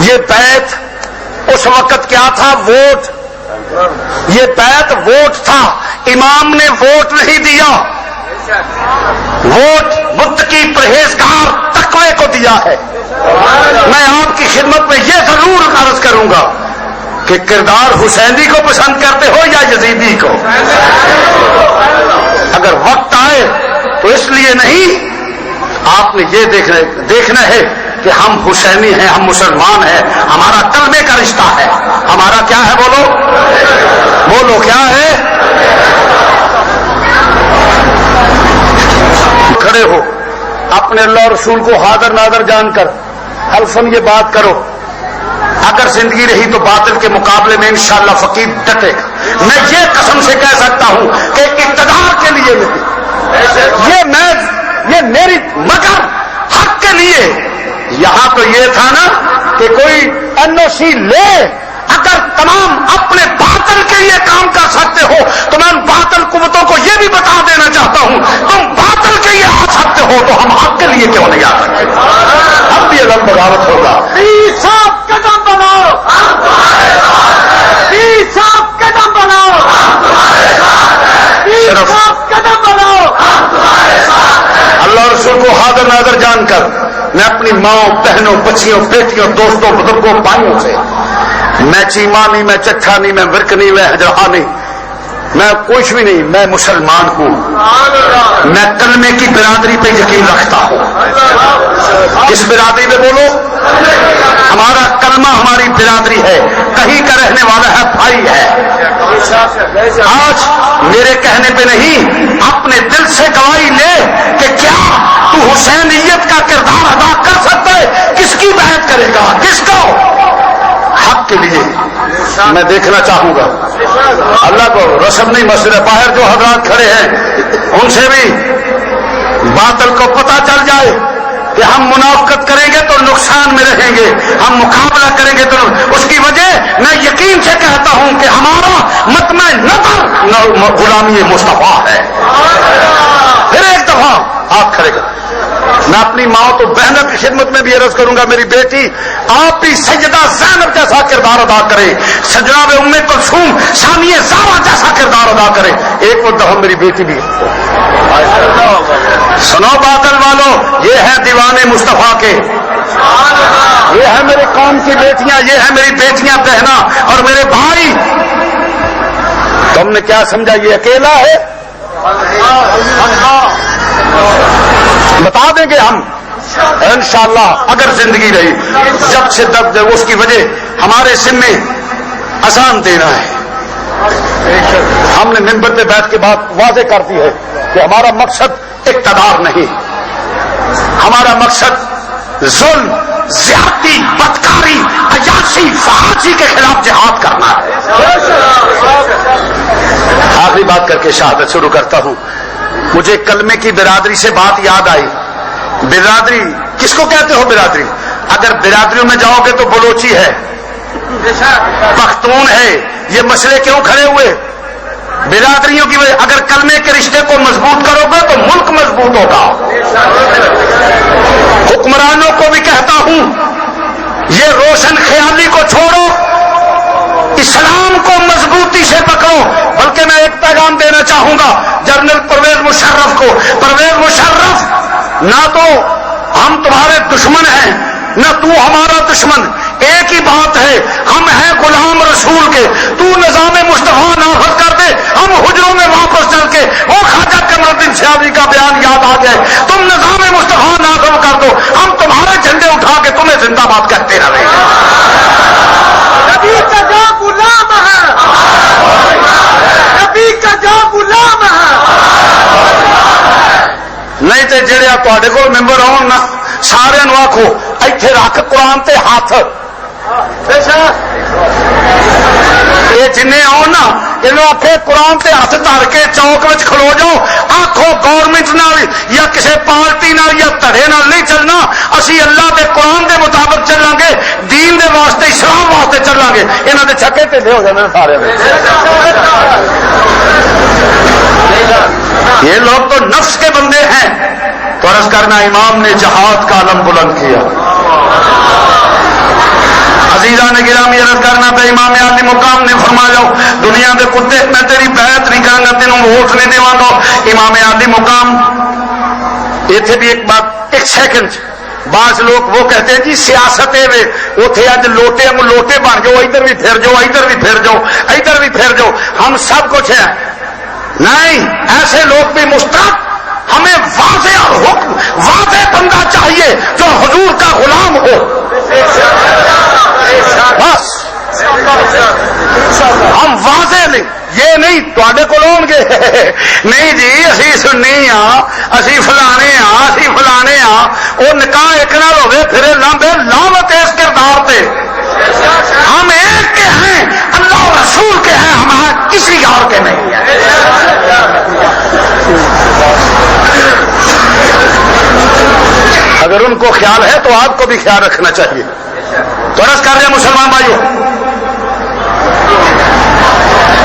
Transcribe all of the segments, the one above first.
یہ بیت اس وقت کیا تھا؟ ووٹ. یہ بیت ووٹ تھا. امام نے ووٹ نہیں دیا، ووٹ متقی پرہیزگار تقوی کو دیا ہے. میں آپ کی خدمت میں یہ ضرور عرض کروں گا کہ کردار حسینی کو پسند کرتے ہو یا یزیدی کو؟ اگر وقت آئے تو اس لیے نہیں، آپ نے یہ دیکھنا ہے کہ ہم حسینی ہیں، ہم مسلمان ہیں، ہمارا کلمے کا رشتہ ہے. ہمارا کیا ہے؟ بولو بولو کیا ہے؟ کھڑے ہو، اپنے اللہ اور رسول کو حاضر ناظر جان کر حلفاً یہ بات کرو، اگر زندگی رہی تو باطل کے مقابلے میں انشاءاللہ فقیر ڈٹے گا. میں یہ قسم سے کہہ سکتا ہوں کہ اقتدار کے لیے نہیں، یہ میری مگر حق کے لیے. یہاں تو یہ تھا نا کہ کوئی NOC لے، اگر تمام اپنے باطل کے لیے کام کر سکتے ہو تو میں ان باطل قوتوں کو یہ بھی بتا دینا چاہتا ہوں، تم باطل کے لیے آ سکتے ہو تو ہم حق کے لیے کیوں نہیں آ سکتے؟ اب بھی علم بغاوت ہوگا. صاحب قدم بناؤ، صاحب قدم بناؤ، صاحب قدم بناؤ. اللہ رسول کو حاضر ناظر جان کر میں اپنی ماؤں، بہنوں، بچیوں، بیٹیوں، دوستوں، بزرگوں، بھائیوں سے، میں چیما نہیں، میں چکھا نہیں، میں ورک نہیں، میں ہجرہا نہیں، میں کچھ بھی نہیں، میں مسلمان ہوں. میں کلمے کی برادری پہ یقین رکھتا ہوں. کس برادری پہ؟ بولو. ہمارا کلمہ ہماری برادری ہے، کہیں کا رہنے والا ہے، بھائی ہے. آج میرے کہنے پہ نہیں، اپنے دل سے گواہی لے کہ کیا تو حسینیت کا کردار ادا کر سکتا ہے؟ کس کی بیعت کرے گا؟ کس کو؟ حق کے لیے میں دیکھنا چاہوں گا. اللہ کو رسم نہیں، مسجد باہر جو حضرات کھڑے ہیں ان سے بھی باطل کو پتہ چل جائے کہ ہم منافقت کریں گے تو نقصان میں رہیں گے، ہم مقابلہ کریں گے تو اس کی وجہ میں یقین سے کہتا ہوں کہ ہمارا مطمع نظر غلامی مصطفیٰ ہے. پھر ایک دفعہ ہاتھ کھڑے کر میں اپنی ماں تو بہنوں کی خدمت میں بھی عرض کروں گا، میری بیٹی آپ بھی سیدہ زینب جیسا کردار ادا کریں، سجناب ام کلثوم ثانیہ زہرا جیسا کردار ادا کریں. ایک دفعہ میری بیٹی بھی سنو باطل والو، یہ ہے دیوانے مصطفیٰ کے، یہ ہے میرے قوم کی بیٹیاں، یہ ہے میری بیٹیاں، بہنا اور میرے بھائی. تم نے کیا سمجھا یہ اکیلا ہے؟ بتا دیں گے ہم انشاءاللہ اگر زندگی رہی. جب سے تب اس کی وجہ ہمارے ذمے اذان دینا ہے. ہم نے منبر پہ بیٹھ کے بات واضح کر دی ہے کہ ہمارا مقصد اقتدار نہیں، ہمارا مقصد ظلم، زیادتی، بدکاری، عیاشی، فحاشی کے خلاف جہاد کرنا ہے. آخری بات کر کے شہادت شروع کرتا ہوں. مجھے کلمے کی برادری سے بات یاد آئی. برادری کس کو کہتے ہو؟ برادری اگر برادریوں میں جاؤ گے تو بلوچی ہے، پختون ہے. یہ مسئلے کیوں کھڑے ہوئے؟ برادریوں کی وجہ. اگر کلمے کے رشتے کو مضبوط کرو گے تو ملک مضبوط ہوگا. حکمرانوں کو بھی کہتا ہوں یہ روشن خیالی کو چھوڑو، اسلام کو مضبوطی سے پکڑو. بلکہ میں ایک پیغام دینا چاہوں گا جنرل پرویز مشرف کو. پرویز مشرف، نہ تو ہم تمہارے دشمن ہیں نہ تو ہمارا دشمن. ایک ہی بات ہے، ہم ہیں غلام رسول کے. تو نظام مصطفیٰ نافذ کر دے، ہم حجروں میں واپس چل کے وہ خواجہ قمر الدین سیالوی کا بیان یاد آ جائے. تم نظام مصطفیٰ نافذ کر دو، ہم تمہارے جھنڈے اٹھا کے تمہیں زندہ باد کہتے رہیں گے. نبی کا جو غلام ہے، نبی کا جو غلام ہے. نہیں تے جڑے تواڈے کول ممبر آن نا سارے نو آکھو ایتھے رکھ قرآن تے ہاتھ. یہ جن آن نا یہ آخے قرآن تے ہاتھ دھر کے چوک وچ کھلو جاؤ. آخو گورنمنٹ نال یا کسی پارٹی نال یا دھڑے نال نہیں چلنا، اسی اللہ دے قرآن دے مطابق چلیں گے، دین دے واسطے اسلام واسطے چلیں گے. انہاں دے چھکے ٹھنڈے ہو جانے سارے. یہ لوگ تو نفس کے بندے ہیں. تو عرض کرنا امام نے جہاد کا علم بلند کیا. جان گرامی عرض کرنا پہ امام عالی مقام نے فرمایا دنیا کے کتے میں تیری بیعت نہیں کروں گا تینوں ووٹ نہیں دیواں گا. امام عالی مقام اتنے بھی ایک بات ایک سیکنڈ بعض لوگ وہ کہتے ہیں جی سیاست ہے اتنے اج لوٹے لوٹے بن جاؤ ادھر بھی پھر جاؤ ادھر بھی پھر جاؤ ادھر بھی پھر جاؤ ہم سب کچھ ہیں. نہیں ایسے لوگ بھی مستحق ہمیں واضح اور حکم واضح بندہ چاہیے جو حضور کا غلام ہو بس. ہم واضح نہیں یہ نہیں تے کو گے نہیں جی اسی سنی ہاں اسی فلانے ہاں اسی فلانے ہاں وہ نکاح ایک نال ہوئے پھر لمبے لامت اس کردار پہ. ہم ایک کے ہیں اللہ رسول کے ہیں ہم کسی اور کے نہیں ہیں. اگر ان کو خیال ہے تو آپ کو بھی خیال رکھنا چاہیے. تو عرض کر رہے مسلمان بھائیوں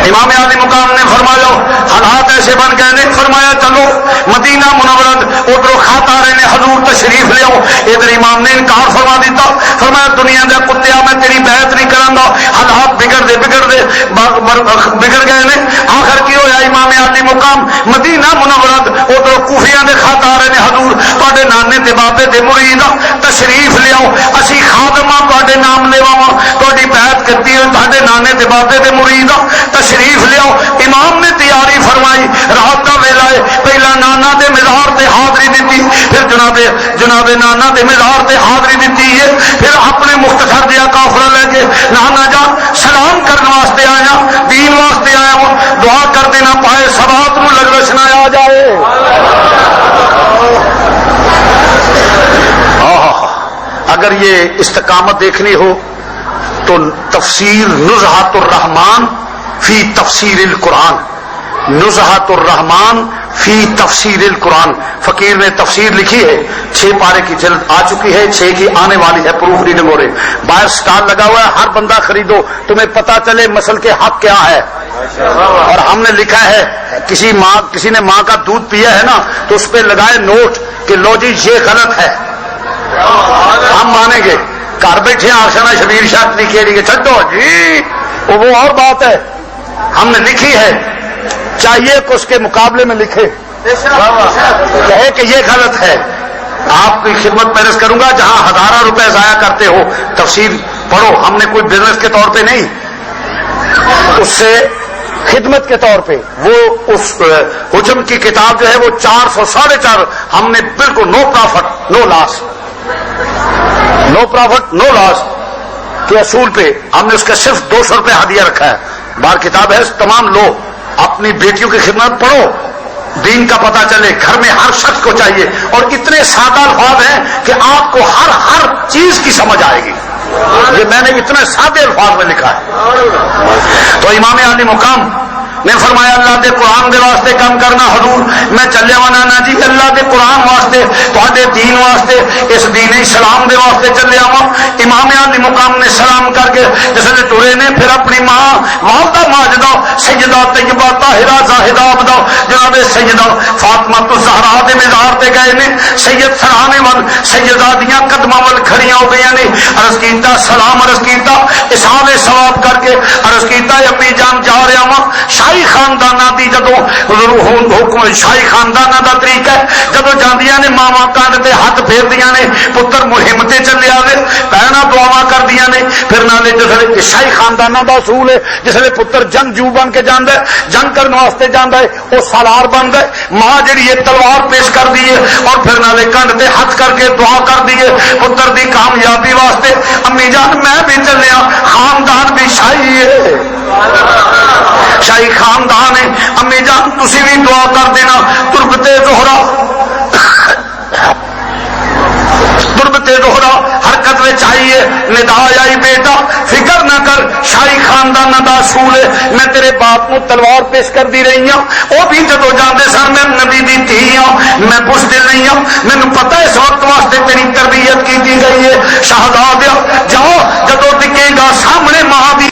امام عالی مقام نے فرمایا حالات ایسے بن گئے نے فرمایا چلو مدینہ منورہ ادھر خط آ رہے نے حضور تشریف لے آؤ. ادھر امام نے انکار فرما دیتا فرمایا دنیا دے کتیا میں تیری بیعت نہیں کروں گا. حالات بگڑ گئے نے. آخر کی ہویا امام عالی مقام مدینہ منورہ ادھر کوفیاں دے خط آ رہے نے حضور تے نانے تے بابے دے مرید تشریف لے آؤ اسی خادماں تے نام لیواں تہاڈی بیعت کیتی ہے تے نانے تے بابے دے مرید تشریف لیاؤ. امام نے تیاری فرمائی رات کا ویلا ہے پہلا نانا دے مزار تے حاضری دیتی پھر جناب نانا دے مزار تے حاضری دیتی ہے پھر اپنے مختصر جہا قافلہ لے کے نانا جان سلام کرنے واسطے آیا دین واسطے آیا ہوں دعا کر دینا پائے سبات نو لگوشنا آ جائے. اگر یہ استقامت دیکھنی ہو تو تفسیر نزہۃ الرحمان فی تفسیر القرآن نزہۃ الرحمان فی تفسیر القرآن فقیر نے تفسیر لکھی ہے 6 پارے کی جلد آ چکی ہے 6 کی آنے والی ہے پروف ریڈنگ ہو رہے باہر سٹال لگا ہوا ہے ہر بندہ خریدو تمہیں پتا چلے مسل کے حق کیا ہے. اور ہم نے لکھا ہے کسی نے ماں کا دودھ پیا ہے نا تو اس پہ لگائے نوٹ کہ لو جی یہ غلط ہے ہم مانیں گے. گھر بیٹھے آشنا شبیر شاہ لکھے لیے چھڈو جی وہ اور بات ہے. ہم نے لکھی ہے چاہیے کہ اس کے مقابلے میں لکھے کہے کہ یہ غلط ہے. آپ کی خدمت پیرس کروں گا جہاں ہزارہ روپے ضائع کرتے ہو تفسیر پڑھو. ہم نے کوئی بزنس کے طور پہ نہیں اس سے خدمت کے طور پہ وہ اس حجم کی کتاب جو ہے وہ 400 450 ہم نے بالکل نو پرافٹ نو لاس کے اصول پہ ہم نے اس کا صرف 200 روپے ہدیہ رکھا ہے. بار کتاب ہے تمام لو اپنی بیٹیوں کی خدمت پڑھو دین کا پتہ چلے. گھر میں ہر شخص کو چاہیے اور اتنے سادہ الفاظ ہیں کہ آپ کو ہر چیز کی سمجھ آئے گی. یہ میں نے اتنے سادے الفاظ میں لکھا ہے. تو امام عالی مقام نے فرمایا اللہ دے قرآن دے واسطے کام کرنا حضور میں چلے وا نانا جی اللہ دے قرآن واسطے تواڈے دین واسطے اس دین اسلام دے واسطے چلے آواں. امام عالی مقام نے سلام کر کے جس نے ٹرے نے پھر اپنی ماں والدہ ماجدہ سیدہ طیبہ طاہرہ زاہدہ عبدہ جناب سیدہ فاطمہ الزہرا دے مزار تے گئے نے. سید سرانے ول سیدہ دیاں قدماں ول کھڑیاں ہو گئی نے. عرض کیتا سلام عرض کیتا اصحاب ثواب کر کے عرض کیتا امی جان جا رہا ہاں. شاہی خاندانہ دی جدو حکم شاہی خاندانہ دا طریقہ ہے جدو جاندیاں نے ماواں کانڈ تے ہاتھ پھیردیاں نے پتر مہم تے چلے آوے بہناں دعاواں کردیاں نے. پھر نالے جسے شاہی خاندانہ دا اصول ہے جسے پتر جنگجو بن کے جاندا ہے جنگ کرنے واسطے جاندا ہے وہ سالار بندا ہے. ماں جڑی ہے تلوار پیش کر دی ہے اور پھر نالے کنڈ تے ہاتھ کر کے دعا کر دی ہے پتر دی کامیابی واسطے. امی جان میں بھی چلیا خاندان بھی شاہی ہے شاہی خاندان ہے. امی جان تسی بھی دعا کر دینا تربتے زہرا حرکت میں چاہیے ندا آئی بیٹا فکر نہ کر شاہی خاندان دا اصول ہے. میں تیرے باپ کو تلوار پیش کر دی رہی ہوں وہ بھی جدو جاندے سر میں نبی دی تھی ہوں میں بزدل نہیں ہوں مینوں پتہ ہے اس وقت واسطے تیری تربیت کی گئی ہے. شہزادہ جاؤ جدو ٹکے گا سامنے ماں دی